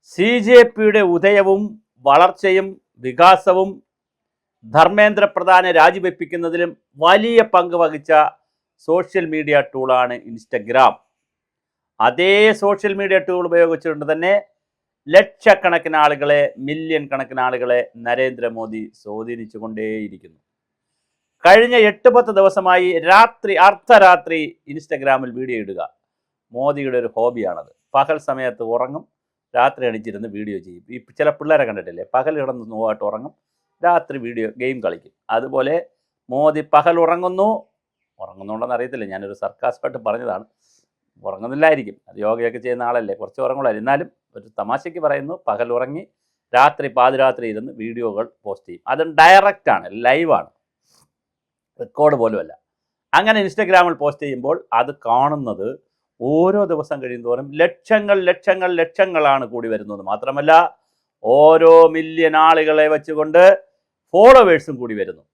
CJPയുടെ ഉദയവും വളർച്ചയും വികാസവും ധർമ്മേന്ദ്ര പ്രധാനെ രാജിവെപ്പിക്കുന്നതിലും വലിയ പങ്ക് വഹിച്ച സോഷ്യൽ മീഡിയ ടൂളാണ് ഇൻസ്റ്റഗ്രാം. അതേ സോഷ്യൽ മീഡിയ ടൂൾ ഉപയോഗിച്ചുകൊണ്ട് തന്നെ ലക്ഷക്കണക്കിന് ആളുകളെ, മില്യൺ കണക്കിന് ആളുകളെ നരേന്ദ്രമോദി സ്വാധീനിച്ചുകൊണ്ടേയിരിക്കുന്നു. കഴിഞ്ഞ 8-10 ദിവസമായി അർദ്ധരാത്രി ഇൻസ്റ്റഗ്രാമിൽ വീഡിയോ ഇടുക മോദിയുടെ ഒരു ഹോബിയാണത്. പകൽ സമയത്ത് ഉറങ്ങും, രാത്രി അടിച്ചിരുന്ന് വീഡിയോ ചെയ്യും. ഈ ചില പിള്ളേരെ കണ്ടിട്ടില്ലേ, പകൽ കിടന്ന് നോവായിട്ട് ഉറങ്ങും, രാത്രി ഗെയിം കളിക്കും. അതുപോലെ മോദി പകൽ ഉറങ്ങുന്നുണ്ടെന്ന് അറിയത്തില്ല, ഞാനൊരു സർക്കാസ്മായിട്ട് പറഞ്ഞതാണ്. ഉറങ്ങുന്നില്ലായിരിക്കും, അത് യോഗയൊക്കെ ചെയ്യുന്ന ആളല്ലേ, കുറച്ച് ഉറങ്ങുള്ളായിരിക്കും. എന്നാലും ഒരു തമാശയ്ക്ക് പറയുന്നു, പകൽ ഉറങ്ങി പാതിരാത്രി ഇരുന്ന് വീഡിയോകൾ പോസ്റ്റ് ചെയ്യും. അതും ഡയറക്റ്റാണ്, ലൈവാണ്, റെക്കോർഡ് പോലുമല്ല. അങ്ങനെ ഇൻസ്റ്റഗ്രാമിൽ പോസ്റ്റ് ചെയ്യുമ്പോൾ അത് കാണുന്നത് ഓരോ ദിവസം കഴിയുന്തോറും ലക്ഷങ്ങളാണ് കൂടി വരുന്നത്. മാത്രമല്ല ഓരോ മില്യൺ ആളുകളെ വെച്ചുകൊണ്ട് ഫോളോവേഴ്സും കൂടി വരുന്നു.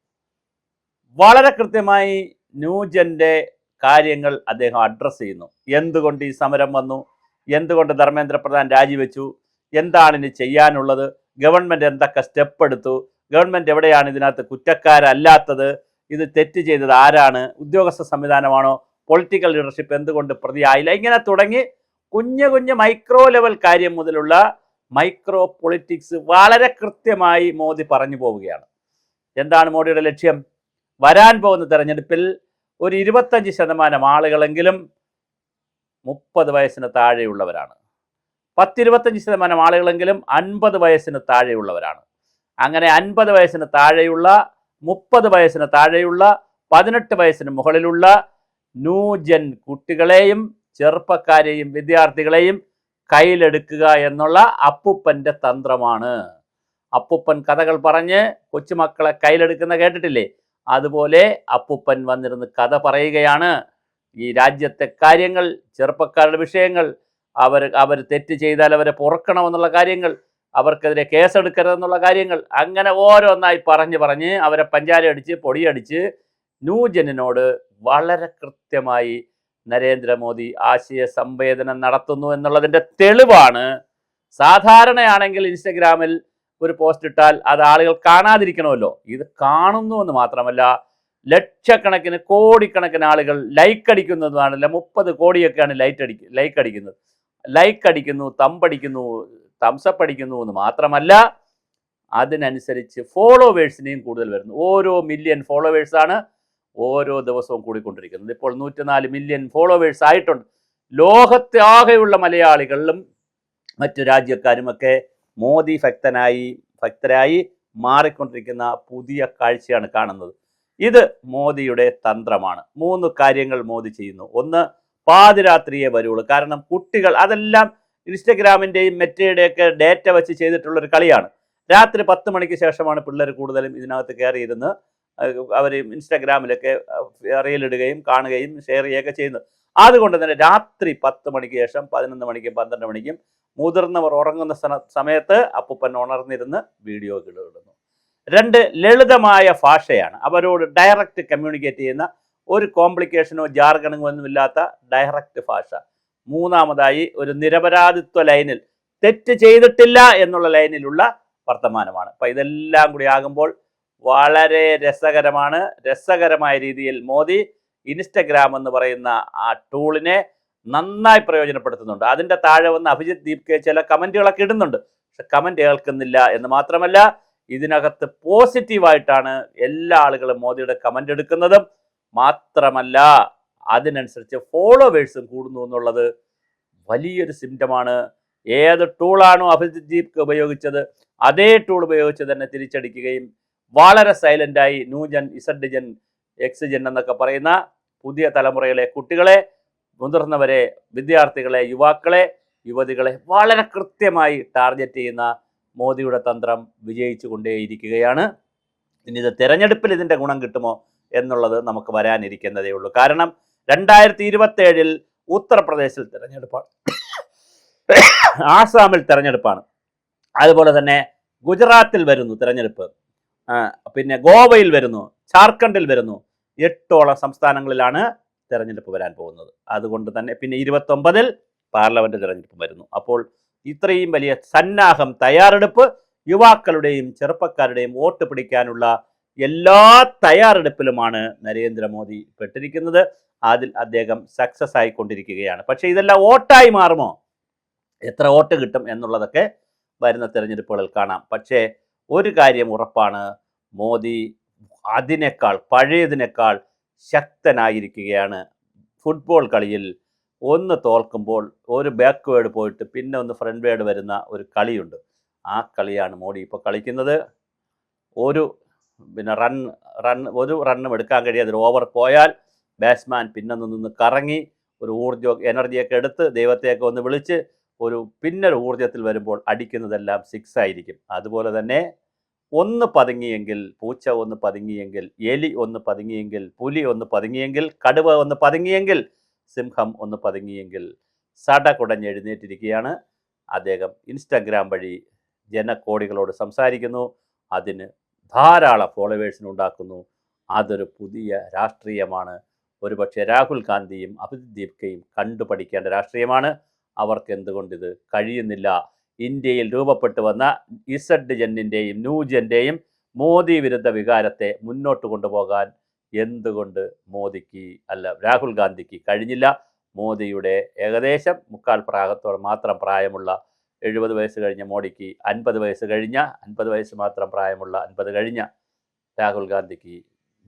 വളരെ കൃത്യമായി ന്യൂജൻ്റെ കാര്യങ്ങൾ അദ്ദേഹം അഡ്രസ്സ് ചെയ്യുന്നു. എന്തുകൊണ്ട് ഈ സമരം വന്നു, എന്തുകൊണ്ട് ധർമ്മേന്ദ്ര പ്രധാൻ രാജിവെച്ചു, എന്താണ് ഇനി ചെയ്യാനുള്ളത്, ഗവൺമെൻറ് എന്തൊക്കെ സ്റ്റെപ്പ് എടുത്തു, ഗവൺമെൻറ് എവിടെയാണ് ഇതിനകത്ത് കുറ്റക്കാരല്ലാത്തത്, ഇത് തെറ്റ് ചെയ്തത് ആരാണ്, ഉദ്യോഗസ്ഥ സംവിധാനമാണോ, പൊളിറ്റിക്കൽ ലീഡർഷിപ്പ് എന്തുകൊണ്ട് പ്രതിയായില്ല, ഇങ്ങനെ തുടങ്ങി കുഞ്ഞു മൈക്രോ ലെവൽ കാര്യം മുതലുള്ള മൈക്രോ പൊളിറ്റിക്സ് വളരെ കൃത്യമായി മോദി പറഞ്ഞു പോവുകയാണ്. എന്താണ് മോദിയുടെ ലക്ഷ്യം? വരാൻ പോകുന്ന തെരഞ്ഞെടുപ്പിൽ ഒരു 25% ആളുകളെങ്കിലും 30 വയസ്സിന് താഴെയുള്ളവരാണ്. 10-25% ആളുകളെങ്കിലും 50 വയസ്സിന് താഴെയുള്ളവരാണ്. അങ്ങനെ 50 വയസ്സിന് താഴെയുള്ള, 30 വയസ്സിന് താഴെയുള്ള, 18 വയസ്സിന് മുകളിലുള്ള ന്യൂജൻ കുട്ടികളെയും ചെറുപ്പക്കാരെയും വിദ്യാർത്ഥികളെയും കയ്യിലെടുക്കുക എന്നുള്ള അപ്പൂപ്പൻ്റെ തന്ത്രമാണ്. അപ്പൂപ്പൻ കഥകൾ പറഞ്ഞ് കൊച്ചുമക്കളെ കയ്യിലെടുക്കുന്ന കേട്ടിട്ടില്ലേ? അതുപോലെ അപ്പൂപ്പൻ വന്നിരുന്ന് കഥ പറയുകയാണ്. ഈ രാജ്യത്തെ കാര്യങ്ങൾ, ചെറുപ്പക്കാരുടെ വിഷയങ്ങൾ, അവർ തെറ്റ് ചെയ്താൽ അവരെ പൊറുക്കണമെന്നുള്ള കാര്യങ്ങൾ, അവർക്കെതിരെ കേസെടുക്കരുതെന്നുള്ള കാര്യങ്ങൾ, അങ്ങനെ ഓരോന്നായി പറഞ്ഞ് അവരെ പഞ്ചാര പൊടിയടിച്ച് ന്യൂജനിനോട് വളരെ കൃത്യമായി നരേന്ദ്രമോദി ആശയ സംവേദനം നടത്തുന്നു എന്നുള്ളതിൻ്റെ തെളിവാണ്. സാധാരണയാണെങ്കിൽ ഇൻസ്റ്റഗ്രാമിൽ ഒരു പോസ്റ്റ് ഇട്ടാൽ അത് ആളുകൾ കാണാതിരിക്കണമല്ലോ, ഇത് കാണുന്നു എന്ന് മാത്രമല്ല ലക്ഷക്കണക്കിന് കോടിക്കണക്കിന് ആളുകൾ ലൈക്ക് അടിക്കുന്നതുമാണല്ല. 30 കോടിയൊക്കെയാണ് ലൈക്ക് അടിക്കുന്നു, തംസപ്പ് അടിക്കുന്നു എന്ന് മാത്രമല്ല അതിനനുസരിച്ച് ഫോളോവേഴ്സിനെയും കൂടുതൽ വരുന്നു. ഓരോ മില്യൺ ഫോളോവേഴ്സാണ് ഓരോ ദിവസവും കൂടിക്കൊണ്ടിരിക്കുന്നത്. ഇപ്പോൾ 104 മില്യൺ ഫോളോവേഴ്സ് ആയിട്ടുണ്ട്. ലോകത്തെ ആകെയുള്ള മലയാളികളിലും മറ്റു രാജ്യക്കാരുമൊക്കെ മോദി ഭക്തരായി മാറിക്കൊണ്ടിരിക്കുന്ന പുതിയ കാഴ്ചയാണ് കാണുന്നത്. ഇത് മോദിയുടെ തന്ത്രമാണ്. 3 കാര്യങ്ങൾ മോദി ചെയ്യുന്നു. ഒന്ന്, പാതിരാത്രിയെ വരുള്ളൂ. കാരണം കുട്ടികൾ, അതെല്ലാം ഇൻസ്റ്റഗ്രാമിൻ്റെയും മെറ്റയുടെയൊക്കെ ഡേറ്റ വെച്ച് ചെയ്തിട്ടുള്ളൊരു കളിയാണ്. രാത്രി 10 മണിക്ക് ശേഷമാണ് പിള്ളേർ കൂടുതലും ഇതിനകത്ത് കയറിയിരുന്ന് അവർ ഇൻസ്റ്റഗ്രാമിലൊക്കെ റീലിടുകയും കാണുകയും ഷെയർ ചെയ്യുകയൊക്കെ ചെയ്യുന്നത്. അതുകൊണ്ട് തന്നെ രാത്രി 10 മണിക്ക് ശേഷം 11 മണിക്കും 12 മണിക്കും മുതിർന്നവർ ഉറങ്ങുന്ന സമയത്ത് അപ്പൂപ്പൻ ഉണർന്നിരുന്ന് വീഡിയോകൾ ഇടുന്നു. 2, ലളിതമായ ഭാഷയാണ്. അവരോട് ഡയറക്റ്റ് കമ്മ്യൂണിക്കേറ്റ് ചെയ്യുന്ന, ഒരു കോംപ്ലിക്കേഷനോ ജാർഗണോ ഒന്നുമില്ലാത്ത ഡയറക്റ്റ് ഭാഷ. 3-മതായി ഒരു നിരപരാധിത്വ ലൈനിൽ, തെറ്റ് ചെയ്തിട്ടില്ല എന്നുള്ള ലൈനിലുള്ള വർത്തമാനമാണ്. അപ്പം ഇതെല്ലാം കൂടി ആകുമ്പോൾ വളരെ രസകരമായ രീതിയിൽ മോദി ഇൻസ്റ്റഗ്രാം എന്ന് പറയുന്ന ആ ടൂളിനെ നന്നായി പ്രയോജനപ്പെടുത്തുന്നുണ്ട്. അതിൻ്റെ താഴെ വന്ന് അഭിജിത്ത് ദീപ്കെ ചില കമൻറ്റുകളൊക്കെ ഇടുന്നുണ്ട്, പക്ഷെ കമൻറ്റ് കേൾക്കുന്നില്ല എന്ന് മാത്രമല്ല ഇതിനകത്ത് പോസിറ്റീവായിട്ടാണ് എല്ലാ ആളുകളും മോദിയുടെ കമൻ്റ് എടുക്കുന്നതും. മാത്രമല്ല അതിനനുസരിച്ച് ഫോളോവേഴ്സും കൂടുന്നു എന്നുള്ളത് വലിയൊരു സിംറ്റമാണ്. ഏത് ടൂളാണോ അഭിജിത്ത് ദീപ്കെ ഉപയോഗിച്ചത് അതേ ടൂൾ ഉപയോഗിച്ച് തന്നെ തിരിച്ചടിക്കുകയും വളരെ സൈലൻ്റായി ന്യൂജൻ, ഇസഡ്ജൻ, എക്സ്ജൻ എന്നൊക്കെ പറയുന്ന പുതിയ തലമുറയിലെ കുട്ടികളെ, മുതിർന്നവരെ, വിദ്യാർത്ഥികളെ, യുവാക്കളെ, യുവതികളെ വളരെ കൃത്യമായി ടാർഗറ്റ് ചെയ്യുന്ന മോദിയുടെ തന്ത്രം വിജയിച്ചു കൊണ്ടേയിരിക്കുകയാണ്. ഇനി ഇത് തെരഞ്ഞെടുപ്പിൽ ഇതിൻ്റെ ഗുണം കിട്ടുമോ എന്നുള്ളത് നമുക്ക് വരാനിരിക്കുന്നതേ ഉള്ളൂ. കാരണം 2027 ഉത്തർപ്രദേശിൽ തെരഞ്ഞെടുപ്പാണ്, ആസാമിൽ തെരഞ്ഞെടുപ്പാണ്, അതുപോലെ തന്നെ ഗുജറാത്തിൽ വരുന്നു തെരഞ്ഞെടുപ്പ്, പിന്നെ ഗോവയിൽ വരുന്നു, ജാർഖണ്ഡിൽ വരുന്നു. 8ഓളം സംസ്ഥാനങ്ങളിലാണ് തെരഞ്ഞെടുപ്പ് വരാൻ പോകുന്നത്. അതുകൊണ്ട് തന്നെ പിന്നെ 29-ൽ പാർലമെൻറ്റ് തെരഞ്ഞെടുപ്പ് വരുന്നു. അപ്പോൾ ഇത്രയും വലിയ സന്നാഹം, തയ്യാറെടുപ്പ്, യുവാക്കളുടെയും ചെറുപ്പക്കാരുടെയും വോട്ട് പിടിക്കാനുള്ള എല്ലാ തയ്യാറെടുപ്പിലുമാണ് നരേന്ദ്രമോദി പെട്ടിരിക്കുന്നത്. അതിൽ അദ്ദേഹം സക്സസ് ആയിക്കൊണ്ടിരിക്കുകയാണ്. പക്ഷേ ഇതെല്ലാം വോട്ടായി മാറുമോ, എത്ര വോട്ട് കിട്ടും എന്നുള്ളതൊക്കെ വരുന്ന തെരഞ്ഞെടുപ്പുകളിൽ കാണാം. പക്ഷേ ഒരു കാര്യം ഉറപ്പാണ്, മോദി അതിനേക്കാൾ പഴയതിനേക്കാൾ ശക്തനായിരിക്കുകയാണ്. ഫുട്ബോൾ കളിയിൽ ഒന്ന് തോൽക്കുമ്പോൾ ഒരു ബാക്ക്വേഡ് പോയിട്ട് പിന്നെ ഒന്ന് ഫ്രണ്ട് വേഡ് വരുന്ന ഒരു കളിയുണ്ട്. ആ കളിയാണ് മോഡി ഇപ്പോൾ കളിക്കുന്നത്. ഒരു ഒരു റണ്ണും എടുക്കാൻ കഴിയാതെ ഒരു ഓവർ പോയാൽ ബാറ്റ്സ്മാൻ പിന്നെ നിന്ന് കറങ്ങി ഒരു എനർജിയൊക്കെ എടുത്ത് ദൈവത്തെയൊക്കെ ഒന്ന് വിളിച്ച് പിന്നൊരു ഊർജ്ജത്തിൽ വരുമ്പോൾ അടിക്കുന്നതെല്ലാം സിക്സ് ആയിരിക്കും. അതുപോലെ തന്നെ ഒന്ന് പതുങ്ങിയെങ്കിൽ, പൂച്ച ഒന്ന് പതുങ്ങിയെങ്കിൽ, എലി ഒന്ന് പതുങ്ങിയെങ്കിൽ, പുലി ഒന്ന് പതുങ്ങിയെങ്കിൽ, കടുവ ഒന്ന് പതുങ്ങിയെങ്കിൽ, സിംഹം ഒന്ന് പതുങ്ങിയെങ്കിൽ സടകുടഞ്ഞെഴുന്നേറ്റിരിക്കുകയാണ് അദ്ദേഹം. ഇൻസ്റ്റഗ്രാം വഴി ജനകോടികളോട് സംസാരിക്കുന്നു, അതിന് ധാരാളം ഫോളോവേഴ്സിനുണ്ടാക്കുന്നു. അതൊരു പുതിയ രാഷ്ട്രീയമാണ്. ഒരുപക്ഷെ രാഹുൽ ഗാന്ധിയും അഭിജിത് കണ്ടുപഠിക്കേണ്ട രാഷ്ട്രീയമാണ്. അവർക്ക് എന്തുകൊണ്ടിത് കഴിയുന്നില്ല? ഇന്ത്യയിൽ രൂപപ്പെട്ടു വന്ന ഇസഡ് ജെന്നിൻ്റെയും ന്യൂജൻ്റെയും മോദി വിരുദ്ധ വികാരത്തെ മുന്നോട്ട് കൊണ്ടുപോകാൻ എന്തുകൊണ്ട് രാഹുൽ ഗാന്ധിക്ക് കഴിഞ്ഞില്ല? മോദിയുടെ ഏകദേശം മുക്കാൽ പ്രായത്തോടെ മാത്രം പ്രായമുള്ള 70 വയസ്സ് കഴിഞ്ഞ മോഡിക്ക് 50 വയസ്സ് മാത്രം പ്രായമുള്ള 50 കഴിഞ്ഞ രാഹുൽ ഗാന്ധിക്ക്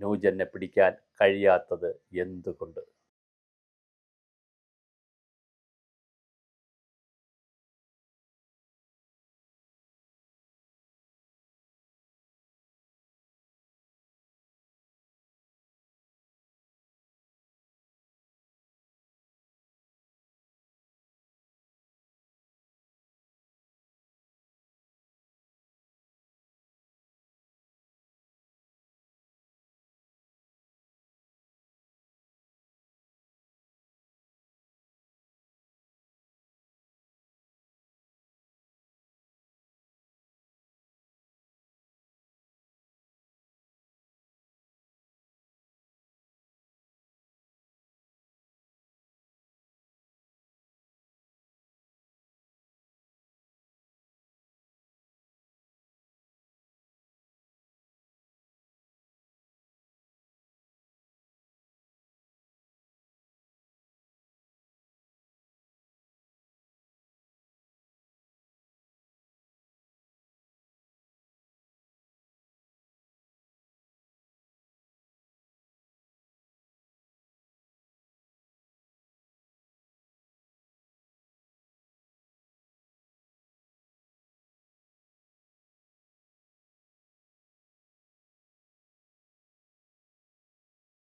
ന്യൂജനെ പിടിക്കാൻ കഴിയാത്തത് എന്തുകൊണ്ട്?